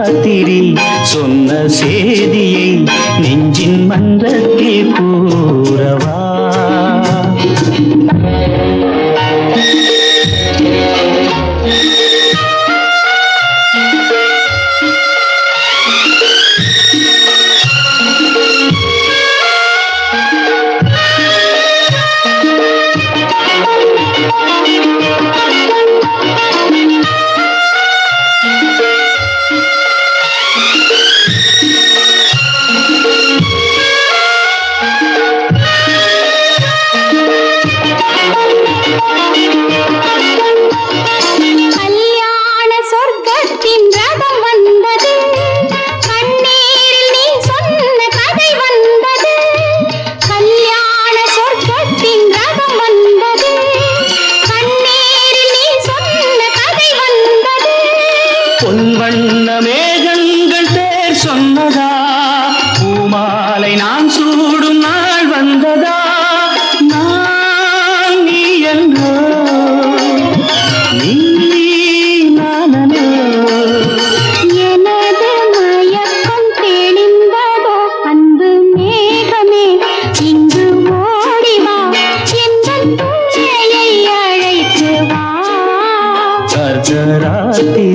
ராத்திரி சொன்ன சேதியை நெஞ்சின் மன்றத்தில் கூறவா. பொன்வண்ண மேகங்கள் பேர் சொன்னதா, பூமாலை நான் சூடும் நாள் வந்ததா. நான் நீ என்றோ நீ நானோ, எனது மயக்கம் தெளிந்ததோ அன்பு மேகமே இங்கு ஓடிவா, எங்கள் துணையை அழைத்து வா. ராத்திரி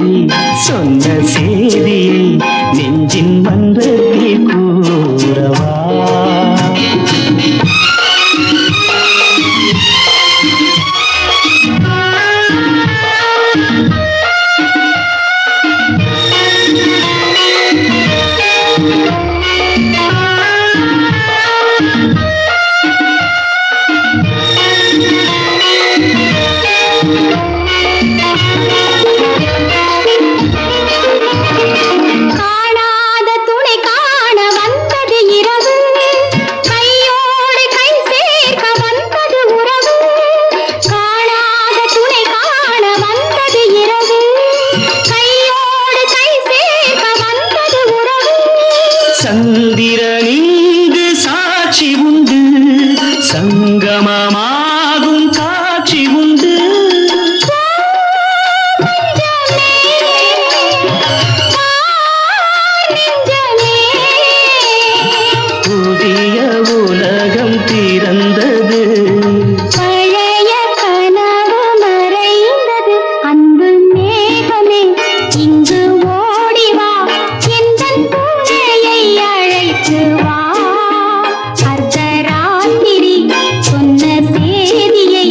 சொன்ன சேதியை நெஞ்சின் மன்றத்தில் கூறவா. சந்திரனிங்கு சாட்சி உண்டு, சங்கமமாகும் காட்சி உண்டு. புதிய உலகம் திறந்தது, பழைய கனவு மறைந்தது. அன்பு மேகமே இங்கு ஓடிவா, எந்தன் துணையை அழைத்து வா. அர்த்தராத்திரி சொன்ன சேதியை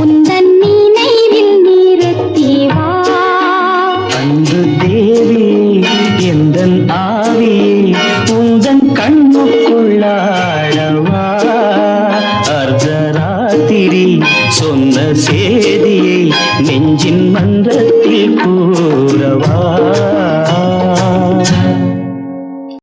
உந்தன் நினைவில் நிறுத்தி வா. அன்பு தேவி எந்தன் ஆவியே உந்தன் கண்ணுக்குள்ளாடவா. அர்த்தராத்திரி சொன்ன சேதியை நெஞ்சின் மன்றத்தில் கூறவா.